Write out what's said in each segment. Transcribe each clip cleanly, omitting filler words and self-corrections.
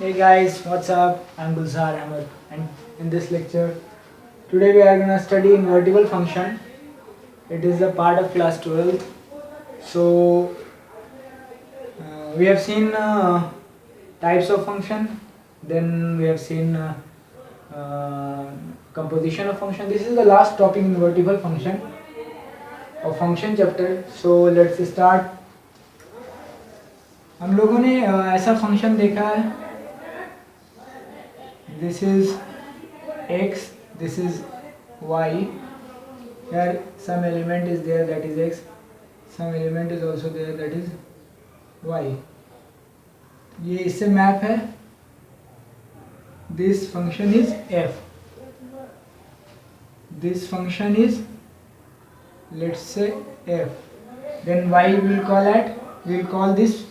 Hey guys, what's up? I'm Gulzar Ahmed, and in this lecture, today we are gonna study invertible function. It is a part of class 12. So we have seen types of function, then we have seen composition of function. This is the last topic in invertible function of function chapter. So let's start. हम लोगों ने ऐसा function देखा है. This is x, this is y. Here some element is there, that is x, some element is also there, that is y. ये इससे map है. This function is f. This function is, let's say, f. Then y will call this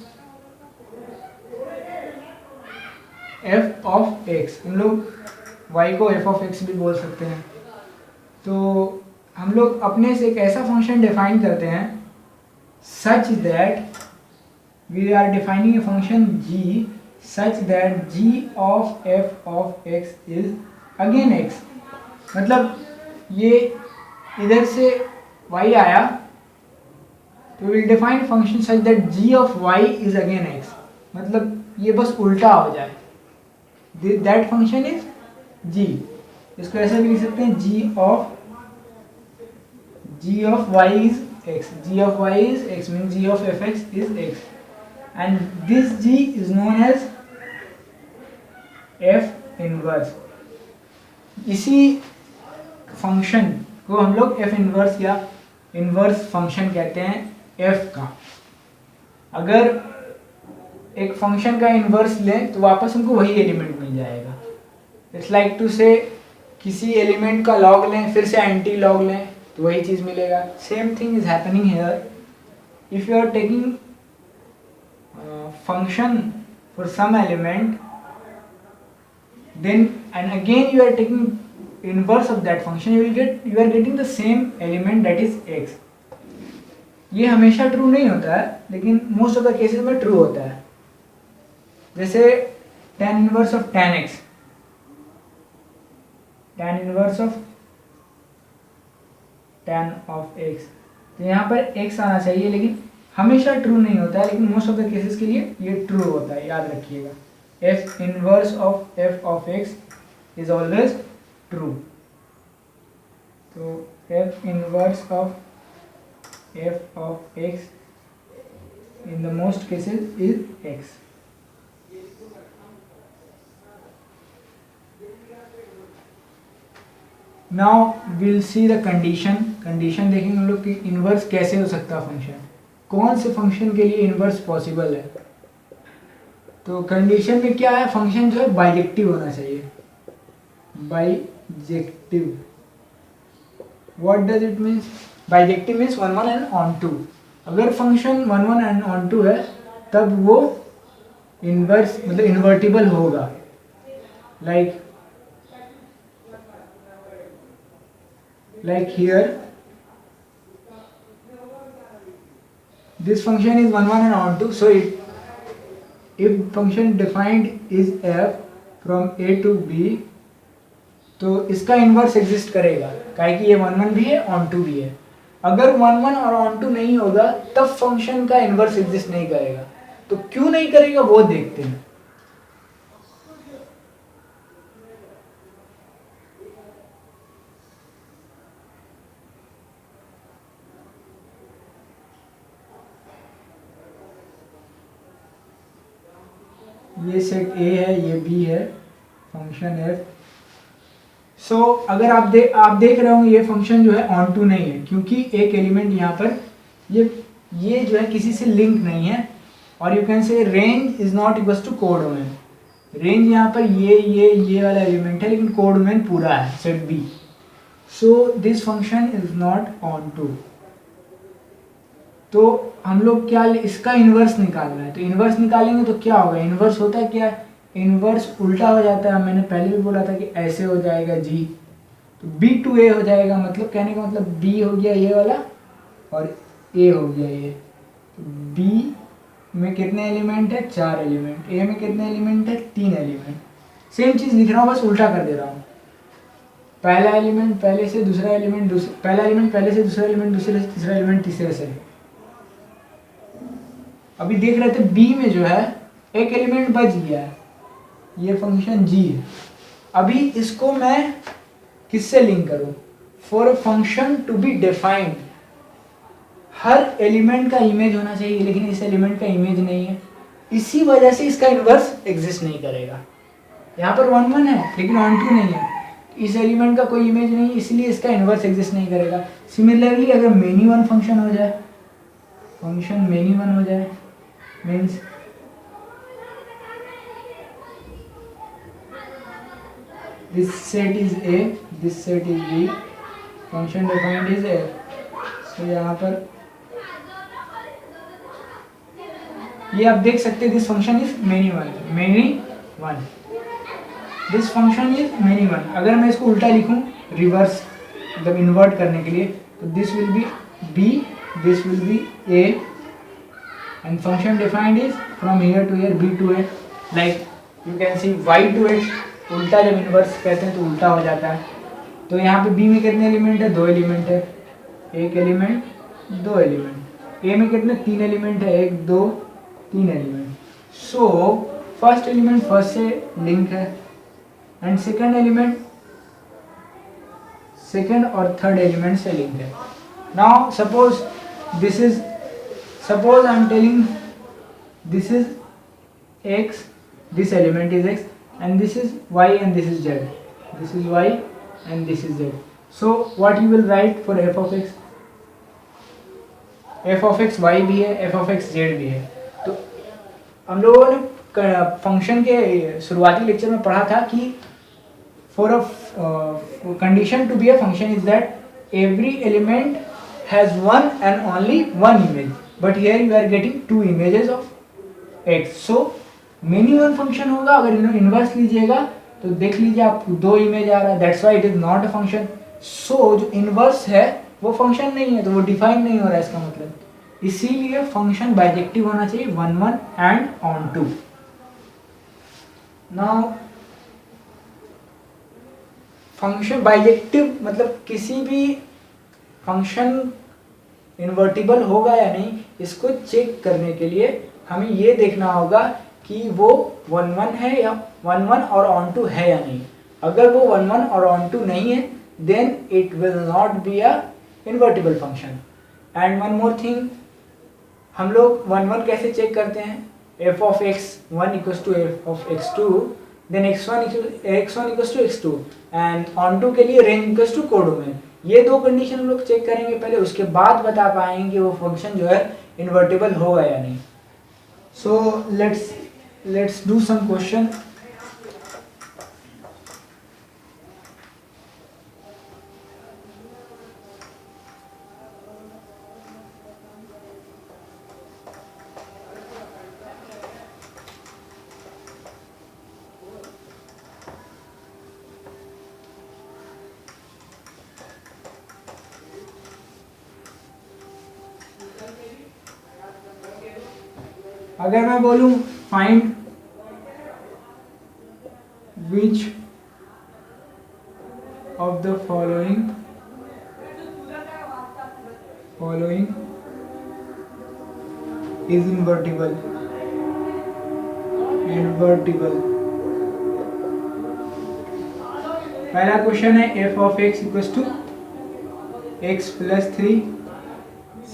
f of x. हम लोग y को f of x भी बोल सकते हैं. तो हम लोग अपने से एक ऐसा फंक्शन डिफाइन करते हैं such that we are defining a function g such that g of f of x is again x. मतलब ये इधर से y आया तो will define function such that g of y is again x. मतलब ये बस उल्टा हो जाए. That function is g. इसको ऐसे भी लिख सकते हैं g of y is x. g of y is x means g of fx is x, and this g is known as f inverse. इसी फंक्शन को हम लोग f इनवर्स या इनवर्स फंक्शन कहते हैं f का. अगर एक फंक्शन का इनवर्स लें तो वापस हमको वही एलिमेंट मिल जाएगा. इट्स लाइक टू से किसी एलिमेंट का लॉग लें फिर से एंटी लॉग लें तो वही चीज़ मिलेगा. Same thing is happening here. If you are taking function for some element then and again you are taking inverse of that function, you are getting the same element, that is x. ये हमेशा true नहीं होता है लेकिन most of the cases में true होता है. जैसे tan inverse of tan x, tan inverse of tan of x. तो यहाँ पर x आना चाहिए लेकिन हमेशा ट्रू नहीं होता है, लेकिन मोस्ट ऑफ द केसेस के लिए ये ट्रू होता है. याद रखिएगा, f inverse of f of x is always true. So f inverse of f of x in the most cases is x. Now we'll see the condition. Condition देखेंगे हम लोग कि इनवर्स कैसे हो सकता है फंक्शन, कौन से फंक्शन के लिए इनवर्स पॉसिबल है. तो कंडीशन में क्या है, फंक्शन जो है बाइजेक्टिव होना चाहिए. Bijective, what does it means? Bijective means 1 1 and onto. अगर फंक्शन 1 1 एंड ऑन टू है तब वो इनवर्स मतलब इन्वर्टिबल होगा. like here this function is 1 1 and on to, so if function defined is f from a to b तो इसका inverse exist करेगा, काहे कि ये 1 1 भी है ऑन टू भी है. अगर 1 1 और ऑन टू नहीं होगा तब फंक्शन का इन्वर्स एग्जिस्ट नहीं करेगा. तो क्यों नहीं करेगा वो देखते हैं. ये सेट A है, ये B है, फंक्शन f. सो अगर आप देख रहे होंगे ये फंक्शन जो है ऑन टू नहीं है क्योंकि एक एलिमेंट यहाँ पर ये जो है किसी से लिंक नहीं है. और you can say range is not equal to codomain. Range यहाँ पर ये वाला एलिमेंट है लेकिन कोडोमेन पूरा है set B. So this function is not onto. तो हम लोग क्या इसका इन्वर्स निकालना है. तो इन्वर्स निकालेंगे तो क्या होगा, इन्वर्स होता है क्या, इन्वर्स उल्टा हो जाता है. मैंने पहले भी बोला था कि ऐसे हो जाएगा g, तो b to a हो जाएगा. मतलब कहने का मतलब b हो गया ये वाला और a हो गया ये. तो b में कितने एलिमेंट है, 4 एलिमेंट, ए में कितने एलिमेंट है, 3 एलिमेंट। सेम चीज़ लिख रहा हूँ, बस उल्टा कर दे रहा हूँ। पहला एलिमेंट पहले से, दूसरा एलिमेंट पहला एलिमेंट पहले से, दूसरा एलिमेंट दूसरे से, तीसरा एलिमेंट तीसरे से। अभी देख रहे थे बी में जो है एक एलिमेंट बच गया है, ये फंक्शन जी है। अभी इसको मैं किससे लिंक करूं? For a function to be defined हर एलिमेंट का इमेज होना चाहिए, लेकिन इस एलिमेंट का इमेज नहीं है, इसी वजह से इसका इन्वर्स एग्जिस्ट नहीं करेगा। यहाँ पर 1 1 है लेकिन ऑन टू नहीं है, इस एलिमेंट का कोई इमेज नहीं, इसलिए इसका इन्वर्स एग्जिस्ट नहीं करेगा। सिमिलरली अगर मेनी वन फंक्शन हो जाए, फंक्शन मेनी वन हो जाए, means this set is A, this set is B, function defined is A। तो यहाँ पर ये आप देख सकते हैं, this function is many one, this function is many one. अगर मैं इसको उल्टा लिखूं, रिवर्स मतलब इन्वर्ट करने के लिए, तो this will be B, this will be A, and function defined is from here to here, B to A, like you can see Y to X। उल्टा जब इन्वर्स कहते हैं तो उल्टा हो जाता है। तो यहाँ पे बी में कितने एलिमेंट है, 2 एलिमेंट है, एक एलिमेंट 2 एलिमेंट। ए में कितने, 3 एलिमेंट है, 1 2 3 element. So first element first से लिंक है, एंड सेकंड एलिमेंट सेकंड और थर्ड एलिमेंट से लिंक है। Now suppose this is, suppose I am telling this is x, this element is x, and this is y and this is z, this is y and this is z। so what you will write for f of x? f of x y भी है, f of x z भी है। तो हम लोगों ने function के शुरुआती लेक्चर में पढ़ा था कि for a condition to be a function is that every element has one and only one image, but here you are getting 2 images of x। So many one function होगा। अगर inverse लीजिएगा तो देख लीजिए आपको 2 इमेज आ रहा है, that's why it is not a function. So जो इनवर्स है वो फंक्शन नहीं है, तो वो डिफाइन नहीं हो रहा है इसका मतलब। इसीलिए फंक्शन बाइजेक्टिव होना चाहिए, 1 1 and onto. Now function bijective मतलब किसी भी फंक्शन इन्वर्टिबल होगा या नहीं, इसको चेक करने के लिए हमें ये देखना होगा कि वो 1 1 है या 1 1 और ऑन टू है या नहीं। अगर वो 1 1 और ऑन टू नहीं है, then it will not be a invertible function. And one more thing, हम लोग 1 1 कैसे चेक करते हैं? f of x1 equals to f of x2, then x1 equals to x2, and onto के लिए range equals to codomain. ये 2 condition हम लोग चेक करेंगे पहले, उसके बाद बता पाएंगे कि वो फंक्शन जो है इन्वर्टिबल होगा या नहीं। सो let's do some question। अगर मैं बोलूं find which of the following is invertible। पहला क्वेश्चन है f of x equals to x plus 3।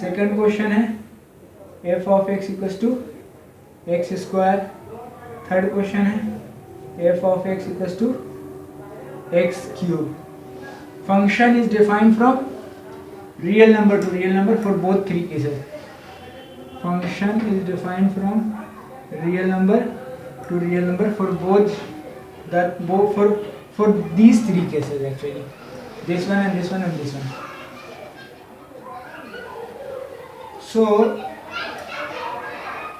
Second question है f of x equals to x square। Third question है f of x equals to x cube। Function is defined from real number to real number for both 3 cases। Function is defined from real number to real number for for these 3 cases actually, this one and this one and this one। So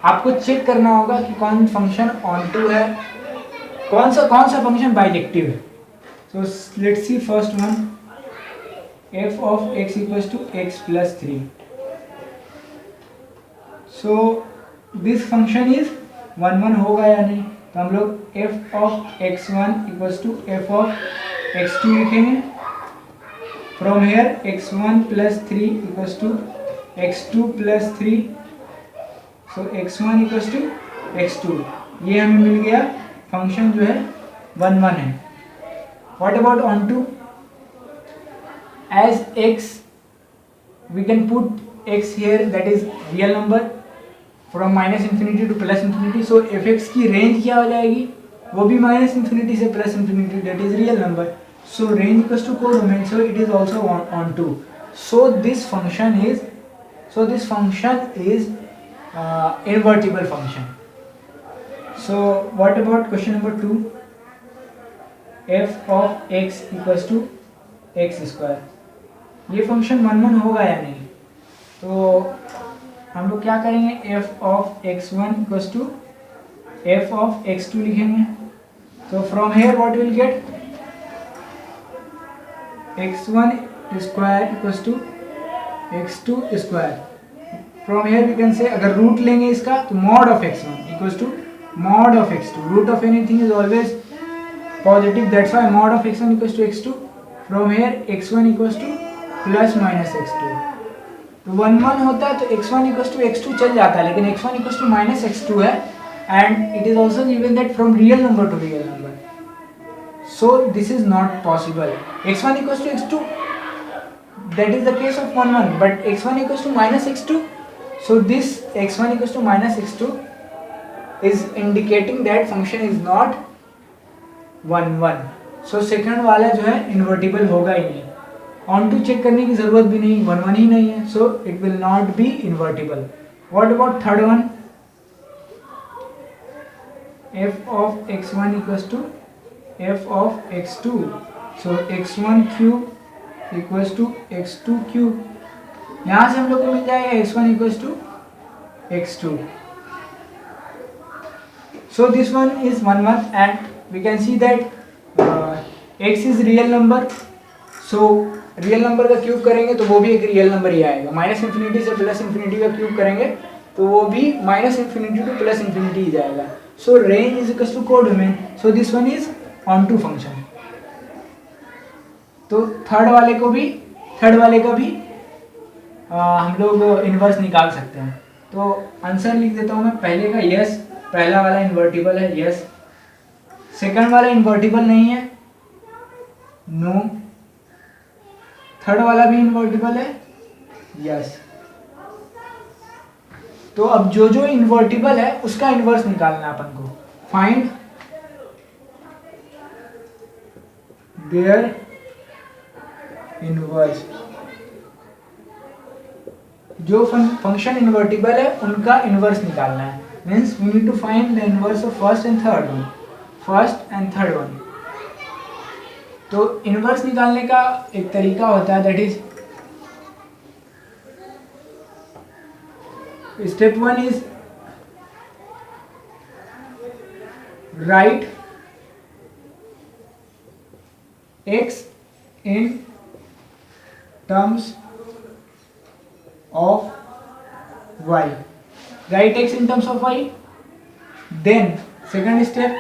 आपको check करना होगा कि कौन function on to है, कौन सा function bijective है। So let's see first one, f of x equals to x plus 3। So this function is 1 1 होगा या नहीं, तो हम लोग f of x1 equals to f of x2 लिखेंगे। From here x1 plus 3 equals to x2 plus 3, so x1 equals to x2, ये हमें मिल गया फंक्शन जो है 1 1 है। What about onto, as x we can put x here, that is real number from minus infinity to plus infinity, so fx की range क्या हो जाएगी, वो भी माइनस इन्फिनिटी से plus infinity, that is real number, so range equals to codomain, so it is also on to, so this function is invertible function. So what about question number 2, f of x equals to x square, ये function 1 1 होगा या नहीं, तो हम लोग क्या करेंगे, f of x1 equals to f of x2 लिखेंगे। तो from here what will get, x1 square equals to x2 square. From here we can say, अगर रूट लेंगे इसका तो mod of x1 equals to mod of x2, root of anything is always positive, that's why mod of x1 equals to x2। From here x1 equals to plus minus x2, तो 1 1 होता है तो x1 equals to x2 चल जाता है, लेकिन x1 equals to minus x2 है, and it is also given that from real number to real number, so this is not possible. x1 equals to x2, that is the case of 1 1, but x1 equals to minus x2, so this x1 equals to minus x2 is indicating that function is not 1 1, so second वाला जो है invertible होगा ही नहीं, on to check करने की जरूरत भी नहीं, 1 1 ही नहीं है, so it will not be invertible. What about third one, f of x1 equals to f of x2, so x1 cube equals to x2 cube, यहाँ से हम लोग को मिल जाएगा x1 equals to x2, so this one is 1 1 and we can see that x is real number, so real number का cube करेंगे तो वो भी एक रियल नंबर ही आएगा, माइनस इन्फिनिटी से प्लस इन्फिनिटी का क्यूब करेंगे तो वो भी minus infinity to plus infinity ही जाएगा, so range is equals to codomain, so this one is onto function. तो थर्ड वाले का भी हम लोग इन्वर्स निकाल सकते हैं, तो आंसर लिख देता हूँ मैं, पहले का यस, पहला वाला इन्वर्टिबल है यस, सेकंड वाला इन्वर्टिबल नहीं है नो, थर्ड वाला भी इन्वर्टिबल है यस। तो अब जो जो इन्वर्टिबल है उसका इन्वर्स निकालना है अपन को, फाइंड देयर इन्वर्स, जो फंक्शन इन्वर्टिबल है उनका इन्वर्स निकालना है, means we need to find the inverse of first and third one. तो इन्वर्स निकालने का एक तरीका होता है, that is step 1 is write x in terms of y, write x in terms of y, then second step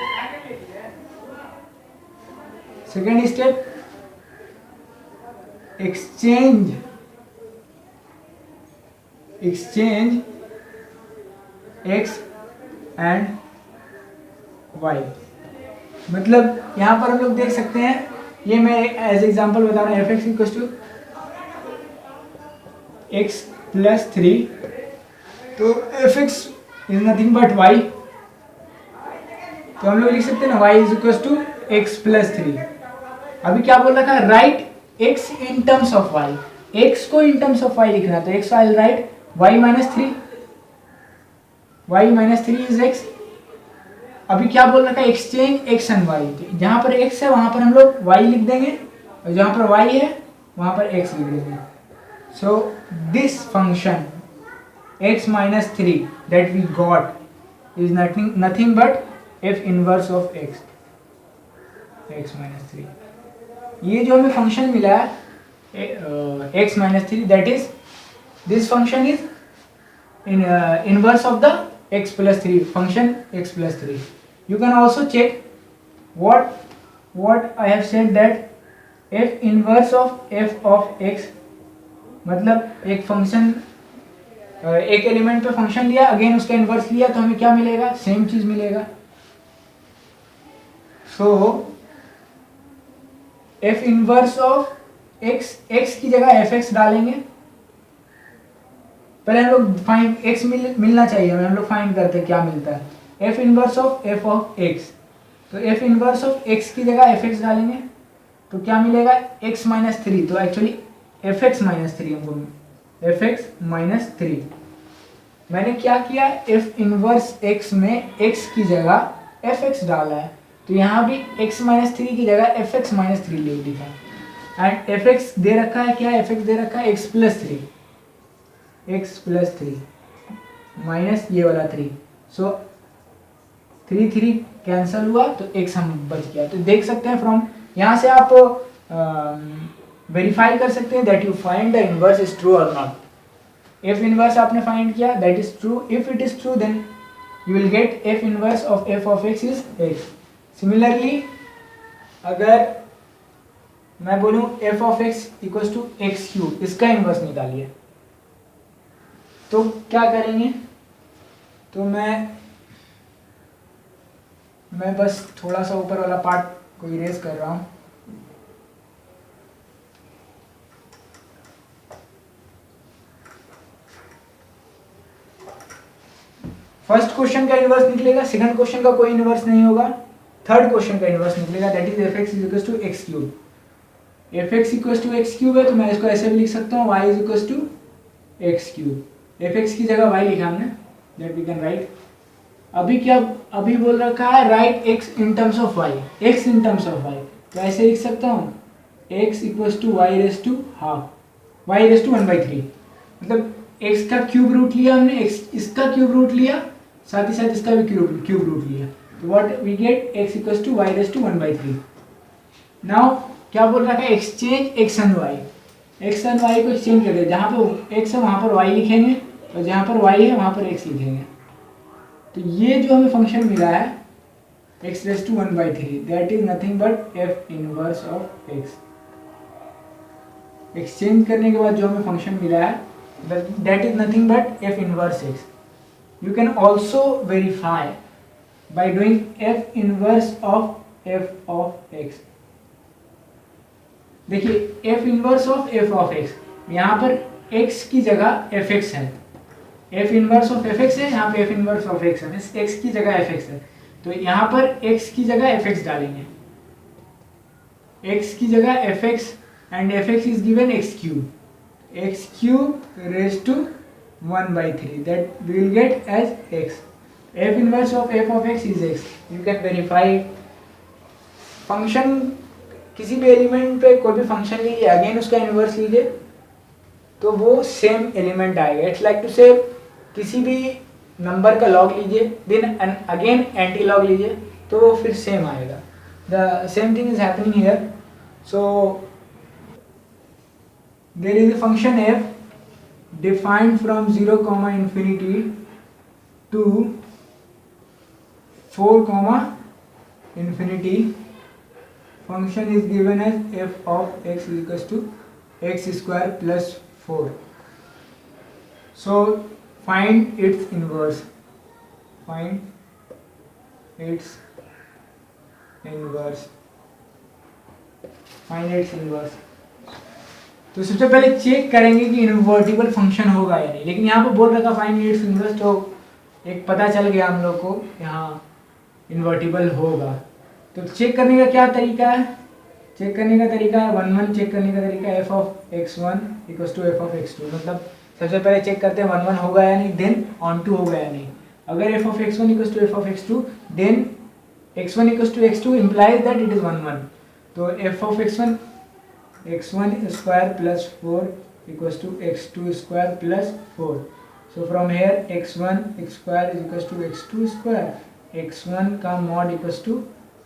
exchange x and y, मतलब यहाँ पर हम लोग देख सकते हैं, ये मैं एज एग्जांपल बता रहा हूँ, f x equals to x plus 3, तो f x is nothing but y, तो हम लोग लिख सकते हैं ना y is equals to x plus 3। अभी क्या बोल रखा है, write x in terms of y, x को इन टर्म्स ऑफ वाई लिखना है, तो x I write y minus 3 is x. अभी क्या बोल रखा है, एक्सचेंज एक्स एंड वाई, जहां पर एक्स है वहां पर हम लोग वाई लिख देंगे, और जहां पर वाई है वहां पर एक्स लिख देंगे। सो this function x minus 3 that we got is nothing but f inverse of x minus 3। ये जो हमें फंक्शन मिला है x minus 3, that is this function is in inverse of the x plus 3 function x plus 3. You can also check what I have said that f inverse of f of x, मतलब एक function एक element पे function लिया, again उसका inverse लिया, तो हमें क्या मिलेगा, सेम चीज मिलेगा. So f inverse of x, x की जगह एफ एक्स डालेंगे. पहले हम लोग फाइंड एक्स मिलना चाहिए हमें, हम लोग फाइंड करते हैं क्या मिलता है. F inverse of f of x, तो एफ इनवर्स ऑफ एक्स की जगह एफ एक्स डालेंगे तो क्या मिलेगा, एक्स माइनस थ्री. तो actually F x minus three हमको, एफ एक्स माइनस थ्री. मैंने क्या किया, एफ इनवर्स एक्स में एक्स की जगह एफ एक्स डाला है, तो यहाँ भी x माइनस थ्री की जगह एफ एक्स माइनस थ्री ले लिखा. एंड एफ एक्स दे रखा है क्या, एफ एक्स दे रखा है x plus three, x plus three minus ये वाला three. So three three cancel हुआ तो x हम बच गया. तो देख सकते हैं फ्रॉम यहाँ से आप वेरीफाई कर सकते हैं that you find the inverse is true और नॉट. एफ इनवर्स आपने फाइंड किया, that is true. If it is true then you will get f inverse of f of x is x. Similarly अगर मैं बोलूं f of x equals to x cube, इसका इनवर्स निकालिए, तो क्या करेंगे. तो मैं बस थोड़ा सा ऊपर वाला पार्ट को इरेज कर रहा हूं. फर्स्ट क्वेश्चन का इनवर्स निकलेगा, सेकंड क्वेश्चन का कोई इनवर्स नहीं होगा, थर्ड क्वेश्चन का इनवर्स निकलेगा, that is f x is equal to x cube. F x equal to x cube है तो मैं इसको ऐसे भी लिख सकता हूँ, y is equal to x cube. F x की जगह वाई लिखा हमने, दैट वी कैन राइट. अभी क्या, अभी बोल रखा है write x in terms of y, x in terms of y, तो ऐसे लिख सकता हूँ x equal to y raise to half, y raise to one by three. मतलब एक्स का क्यूब रूट लिया हमने, एक्स इसका क्यूब रूट लिया, साथ ही साथ इसका भी क्यूब रूट लिया, तो what we get x equal to y raise to one by three. Now क्या बोल रखा है, exchange x and y. X and y को एक्सचेंज कर दे, जहाँ पे एक्स है वहाँ पर वाई लिखेंगे और जहाँ पर वाई है वहाँ पर एक्स लिखेंगे. तो ये जो हमें फंक्शन मिला है x raise to one by three, that is nothing but f inverse of x. Exchange करने के बाद जो हमें फंक्शन मिला है that is nothing but f inverse x. You can also verify by doing f inverse of f of x. देखिए f inverse of f of x, यहाँ पर x की जगह एफ एक्स है, f inverse of f x है, यहाँ पे F inverse of x है, x की जगह एफ एक्स है, तो यहाँ पर x की जगह एफ एक्स डालेंगे, x की जगह f x and f x is given x cube raise to one by three, that we will get as x. F inverse of f of x is x. You can verify. Function किसी भी element पे कोई भी function लीजिए, again उसका inverse लीजिए तो वो सेम एलिमेंट आएगा. इट्स लाइक टू से किसी भी नंबर का लॉग लीजिए देन अगेन एंटी लॉग लीजिए तो वो फिर सेम आएगा. The same thing is happening here. So there is a function f defined from 0, infinity to 4, infinity. Function is given as f of x is equals to x square plus 4. So find its inverse. Find its inverse. तो सबसे पहले check करेंगे कि invertible function होगा या नहीं, लेकिन यहाँ पे बोल रखा फाइंड इट्स इनवर्स, तो एक पता चल गया हम लोग को यहाँ इन्वर्टिबल होगा. तो चेक करने का क्या तरीका है, चेक करने का तरीका है 1 चेक करने का तरीका है f of x1 equals to f of x2. मतलब सबसे पहले चेक करते हैं 1 होगा या नहीं, देन ऑन टू होगा या नहीं. अगर f of x1 equals to f of x2 then x1 equals to x2 implies that it is 1. तो f of x1 square plus 4 equals to x2 square plus 4. So from here x1 square is equals to x2 square, x1 का mod equals to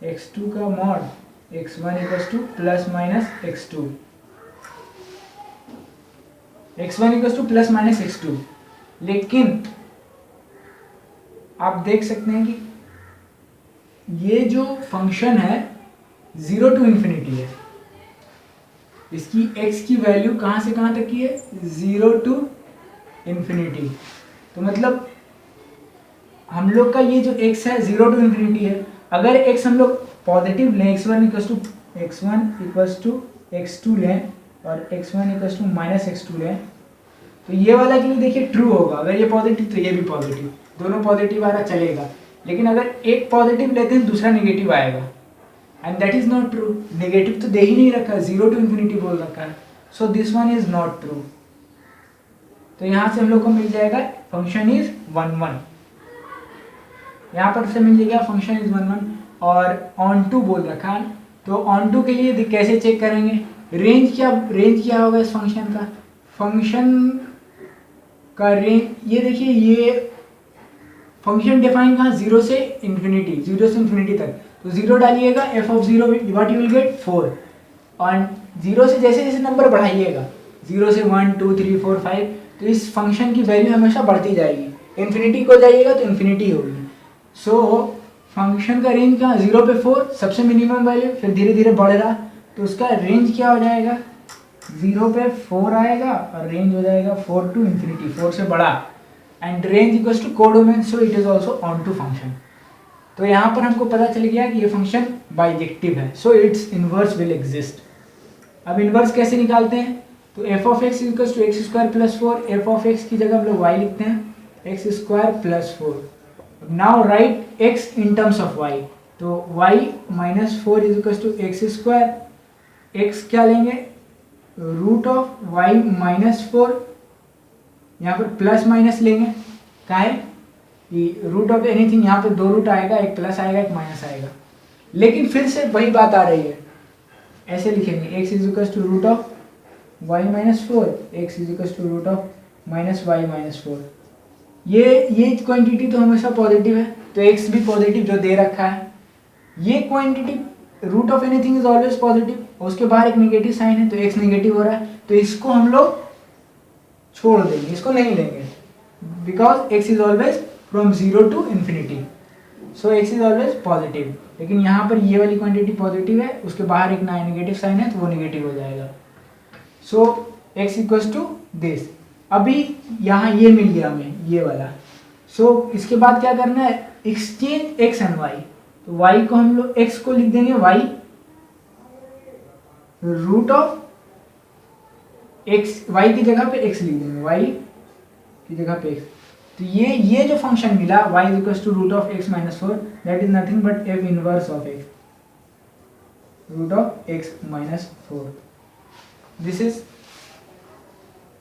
x2 का mod, x1 equals to plus minus x2, x1 equals to plus minus x2. लेकिन आप देख सकते हैं कि ये जो फंक्शन है 0 to इन्फिनिटी है, इसकी x की वैल्यू कहाँ से कहाँ तक की है, 0 to इन्फिनिटी। तो मतलब हम लोग का ये जो x है 0 to इन्फिनिटी है। अगर x हम लोग पॉजिटिव लें, x1 इक्वल्स टू x2 लें और x1 equals to minus x2 लें, तो ये वाला के लिए देखिए ट्रू होगा। अगर ये पॉजिटिव तो ये भी पॉजिटिव, दोनों पॉजिटिव आ रहा चलेगा। लेकिन अगर एक पॉजिटिव लेते हैं दूसरा नेगेटिव आएगा, and that is not true. Negative तो दे ही नहीं रखा, 0 to इन्फिनिटी बोल रखा है, सो this one is not true. तो यहाँ से हम लोग को मिल जाएगा फंक्शन इज 1 1, यहाँ पर से मिल जाएगा फंक्शन इज 1 1। और ऑन टू बोल रखा है, तो ऑन टू के लिए कैसे चेक करेंगे, रेंज क्या होगा इस फंक्शन का, फंक्शन का रेंज ये देखिए, ये फंक्शन डिफाइन कहाँ 0 से इन्फिनिटी तक। तो 0 डालिएगा, f of 0 what you will gate 4, और 0 से जैसे जैसे नंबर बढ़ाइएगा 0 से 1 2 3 4 5, तो इस फंक्शन की वैल्यू हमेशा बढ़ती जाएगी। इन्फिनिटी को जाइएगा तो इन्फिनिटी होगी। सो फंक्शन का रेंज कहाँ 0 पे 4 सबसे मिनिमम वैल्यू, फिर धीरे धीरे बढ़ रहा, तो उसका रेंज क्या हो जाएगा, 0 पे 4 आएगा और रेंज हो जाएगा 4 to इन्फिनिटी, 4 से बड़ा, and range equals to codomain, so it is also onto function. तो यहाँ पर हमको पता चल गया कि ये फंक्शन बाइजेक्टिव है, so its inverse will exist. अब इनवर्स कैसे निकालते हैं, तो f of x equals to x square plus 4, f of x की जगह हम लोग y लिखते हैं, x square plus 4। Now write x in terms of y, तो y minus 4 is equals to x square, x क्या लेंगे, रूट ऑफ y माइनस 4, यहाँ पर प्लस माइनस लेंगे, क्या है रूट ऑफ एनीथिंग, यहाँ पे 2 रूट आएगा, एक प्लस आएगा एक माइनस आएगा। लेकिन फिर से वही बात आ रही है, ऐसे लिखेंगे x is equals to root of y minus 4, x is equals to root of minus y minus 4। ये क्वांटिटी तो हमेशा पॉजिटिव है, तो x भी पॉजिटिव जो दे रखा है। ये quantity root of anything is always positive, उसके बाहर एक नेगेटिव साइन है तो x नेगेटिव हो रहा है, तो इसको हम लोग छोड़ देंगे, इसको नहीं लेंगे, because x is always from 0 to infinity, so x is always positive. लेकिन यहाँ पर ये वाली क्वांटिटी पॉजिटिव है, उसके बाहर एक नेगेटिव साइन है तो वो नेगेटिव हो जाएगा। सो x इक्वल्स टू दिस। अभी यहाँ ये मिल गया हमें ये वाला, सो इसके बाद क्या करना है, एक्सचेंज x एंड y। तो y को हम लोग x को लिख देंगे y root of x, y की जगह पे x लिख देंगे, y की जगह पे x। तो ये जो फंक्शन मिला y is equals to root of x minus 4, that is nothing but f inverse of x, root of x minus 4। This is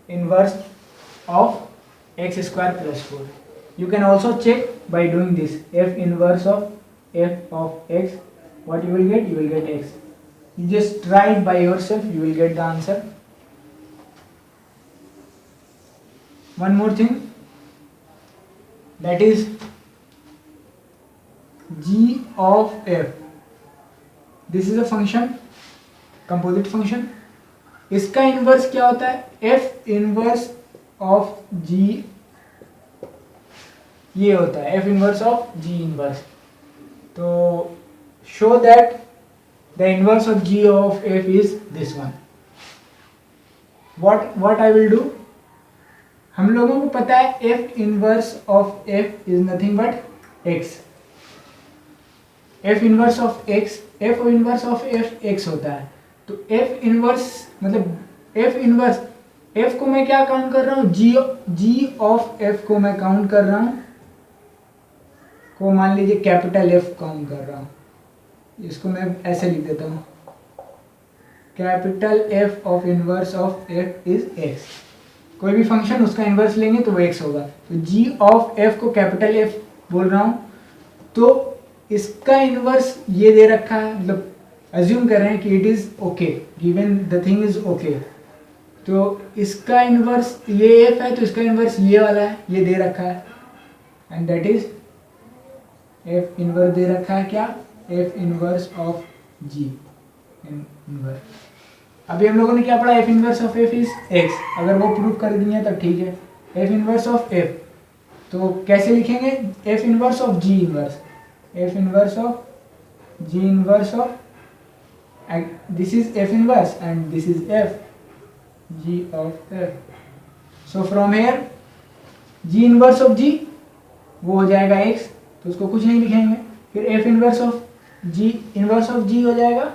inverse of x square plus 4। You can also check by doing this, f inverse of f of x, what you will get, you will get x. You just try it by yourself, you will get the answer. One more thing, that is g of f. This is a function, composite function. इसका inverse क्या होता है, f inverse of g, ये होता है f inverse of g inverse. तो show that the inverse of g of f is this one. What I will do, हम लोगों को पता है f inverse of f is nothing but x, f inverse of x, f inverse of f x होता है। तो f inverse मतलब f inverse, f को मैं क्या काउंट कर रहा हूँ, g ऑफ f को मैं काउंट कर रहा हूँ, को मान लीजिए कैपिटल F काउंट कर रहा हूँ, इसको मैं ऐसे लिख देता हूँ, capital F of inverse of F is x। कोई भी फंक्शन उसका इनवर्स लेंगे तो वो x होगा, तो g ऑफ f को कैपिटल F बोल रहा हूँ, तो इसका इनवर्स ये दे रखा है, मतलब अज्यूम कर रहे हैं कि it is okay, given the thing is okay, तो इसका इनवर्स ये f है, तो इसका इनवर्स ये वाला है, ये दे रखा है, and that is f inverse दे रखा है क्या, f inverse of g inverse. अभी हम लोगों ने क्या पढ़ा, f inverse of f is x, अगर वो प्रूफ कर दिए तो ठीक है। f इनवर्स ऑफ f, तो कैसे लिखेंगे, f inverse of g inverse, f inverse of g inverse of, this is f inverse and this is f g of f. So from here g inverse of g वो हो जाएगा x, तो उसको कुछ नहीं लिखेंगे. फिर एफ इनवर्स ऑफ जी हो जाएगा,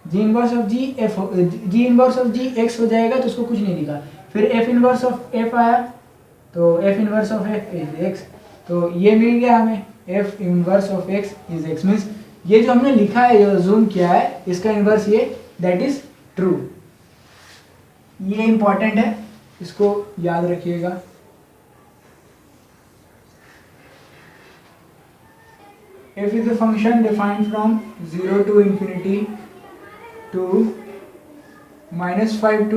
g inverse of g f, g inverse of g x हो जाएगा, तो उसको कुछ नहीं लिखा. फिर एफ इनवर्स ऑफ एफ आया, तो F inverse of F is x. तो ये मिल गया हमें, F inverse of x is x. Means ये जो हमने लिखा है, जो जूम किया है, इसका इनवर्स ये, दैट इज ट्रू. ये इंपॉर्टेंट है, इसको याद रखिएगा. f is a function defined from 0 to infinity to -5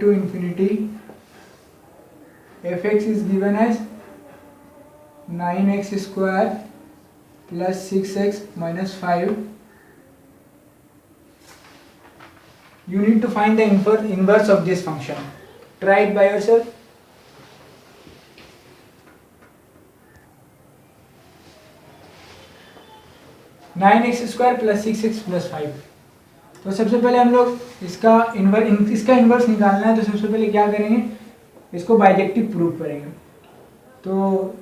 to infinity. fx is given as 9x square plus 6x minus 5. You need to find the inverse of this function. Try it by yourself. 9x square plus 6x plus 5. तो सबसे पहले हम लोग इसका inverse निकालना है. तो सबसे पहले क्या करेंगे, इसको बाइजेक्टिव प्रूव करेंगे. तो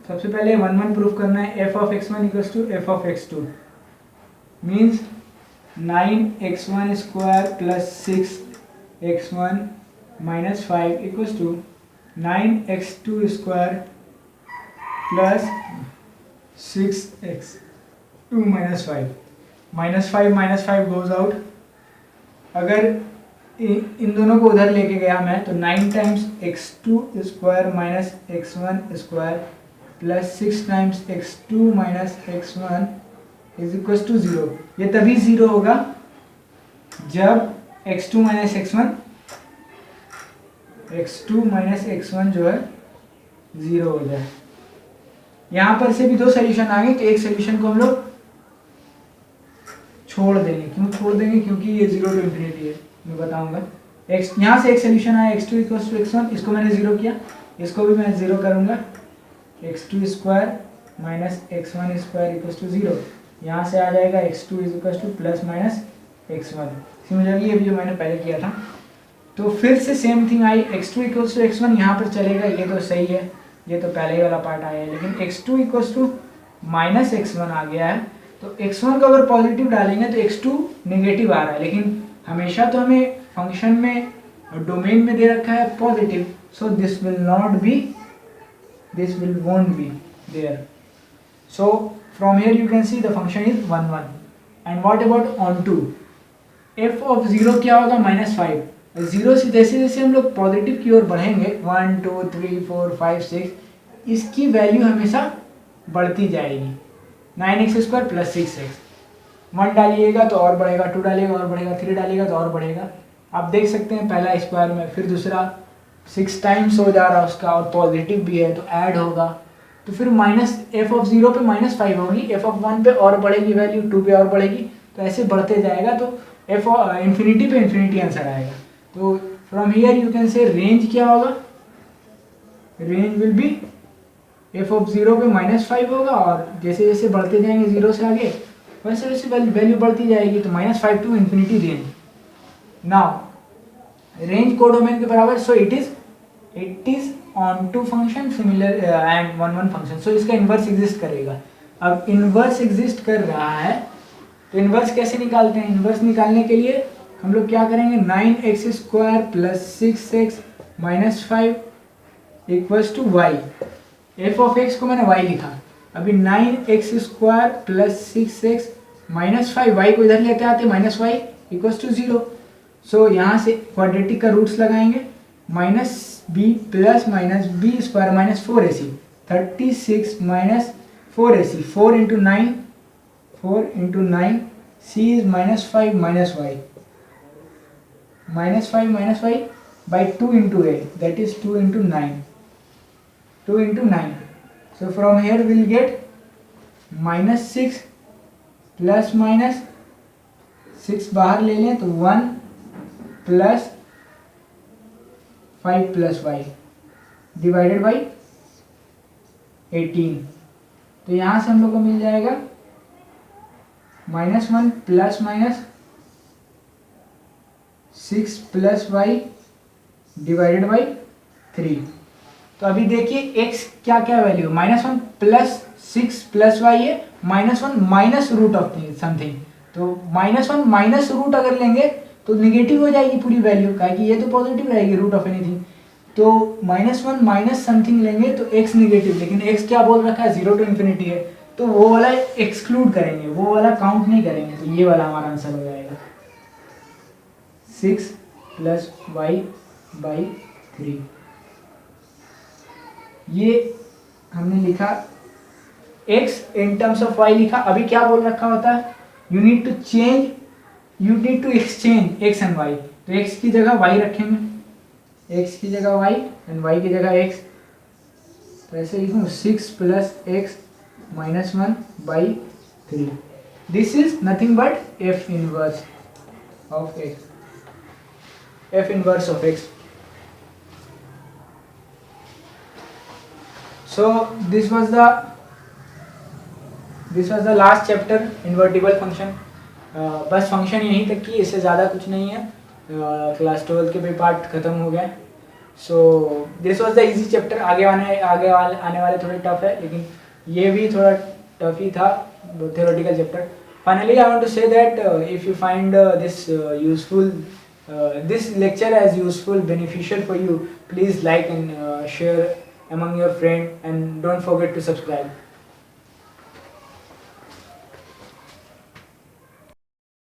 सबसे पहले 1 प्रूव करना है. f of x1 equals to f of x2 means 9x1 square plus 6x1 minus 5 equals to 9x2 square plus 6x2 minus 5. Minus 5 goes out. अगर इन दोनों को उधर लेके गया मैं, तो 9 times x2 square minus x1 square plus 6 times x2 minus x1 is equal to 0. ये तभी 0 होगा जब x2 माइनस x1 जो है 0 हो जाए. यहाँ पर से भी दो सोल्यूशन आ गए, तो एक सोल्यूशन को हम लोग छोड़ देंगे. क्यों छोड़ देंगे, क्योंकि ये 0 टू इन्फिनिटी है, मैं बताऊंगा. यहाँ से एक सोल्यूशन आया x2 इक्वल्स टू x1, इसको मैंने 0 किया, इसको भी मैं 0 करूंगा. x2 square minus x1 square equals to 0. यहाँ से आ जाएगा x2 is equals to plus minus x1. समझ आ गई, ये भी जो मैंने पहले किया था. तो फिर से सेम थिंग आई, x2 इक्वल्स टू x1 यहाँ पर चलेगा, ये तो सही है, ये तो पहले ही वाला पार्ट आया है. लेकिन x2 equals to minus x1 आ गया है, तो x1 को अगर पॉजिटिव डालेंगे तो x2 नेगेटिव आ रहा है. लेकिन हमेशा तो हमें फंक्शन में डोमेन में दे रखा है positive, so this will won't be there. So from here you can see the function is 1 1. And what about onto, f of 0 क्या होगा, -5. 0 से जैसे जैसे हम लोग पॉजिटिव की ओर बढ़ेंगे, 1 2 3 4 5 6, इसकी वैल्यू हमेशा बढ़ती जाएगी. 9x स्क्वायर प्लस 6x, 1 डालिएगा तो और बढ़ेगा, 2 डालिएगा और बढ़ेगा, 3 डालिएगा तो और बढ़ेगा. आप देख सकते हैं पहला स्क्वायर में, फिर दूसरा 6 टाइम्स हो जा रहा है उसका, और पॉजिटिव भी है तो ऐड होगा. तो फिर माइनस f ऑफ 0 पे -5 होगी, f ऑफ 1 पे और बढ़ेगी वैल्यू, 2 पे और बढ़ेगी, तो ऐसे बढ़ते जाएगा. तो f इन्फिनिटी पे इन्फिनिटी आंसर आएगा. तो from here you can say range क्या होगा, range will be f of 0 पे -5 होगा, और जैसे जैसे बढ़ते जाएंगे 0 से आगे, वैसे वैसे वैल्यू बढ़ती जाएगी. तो -5 to infinity range. Now range codomain के बराबर, so it is onto function similar and 1 1 function. So इसका इन्वर्स एग्जिस्ट करेगा. अब इन्वर्स एग्जिस्ट कर रहा है, तो इन्वर्स कैसे निकालते हैं. इन्वर्स निकालने के लिए हम लोग क्या करेंगे, 9x square plus 6x minus 5 equals to y. f of x को मैंने y लिखा. अभी 9x square plus 6x minus 5, y को इधर लेते आते माइनस y इक्वल्स टू 0. सो यहाँ से क्वाड्रेटिक का रूट्स लगाएंगे, minus b plus minus b square minus 4ac, 36 minus 4ac, 4 into 9 c is -5 minus y, -5 minus y by 2 into a, that is 2 into 9. So from here we'll get -6 plus minus 6 बाहर ले लें तो 1 plus 5 plus y. Divided by 18। तो यहाँ से हम लोग को मिल जाएगा -1 प्लस माइनस 6 प्लस वाई डिवाइडेड बाई 3। तो अभी देखिए x क्या क्या वैल्यू, -1 प्लस 6 प्लस वाई है, -1 माइनस रूट ऑफ समथिंग। तो -1 माइनस रूट अगर लेंगे तो निगेटिव हो जाएगी पूरी वैल्यू, काहे कि ये तो पॉजिटिव रहेगी रूट ऑफ एनीथिंग। तो -1 माइनस समथिंग लेंगे तो x निगेटिव, लेकिन x क्या बोल रखा है 0 to ∞ है, तो वो वाला एक्सक्लूड करेंगे, वो वाला काउंट नहीं करेंगे। तो ये वाला हमारा आंसर हो जाएगा 6 प्लस वाई बाई 3। ये हमने लिखा x in terms of y लिखा। अभी क्या बोल रखा होता है, you need to exchange x and y। तो x की जगह y रखेंगे, x की जगह y एंड y की जगह x। तो ऐसे लिखूँ 6 plus x minus 1 by 3। This is nothing but f inverse of x, f inverse of x. So this was the last chapter, invertible function. बस फंक्शन यहीं तक की, इससे ज़्यादा कुछ नहीं है। क्लास 12 के भी पार्ट ख़त्म हो गया। So this was the easy chapter. आगे आने वाले थोड़े टफ है, लेकिन ये भी थोड़ा टफ ही था, theoretical chapter. Finally, I want to say that if you find this lecture as useful, beneficial for you, please like and share among your friends, and don't forget to subscribe.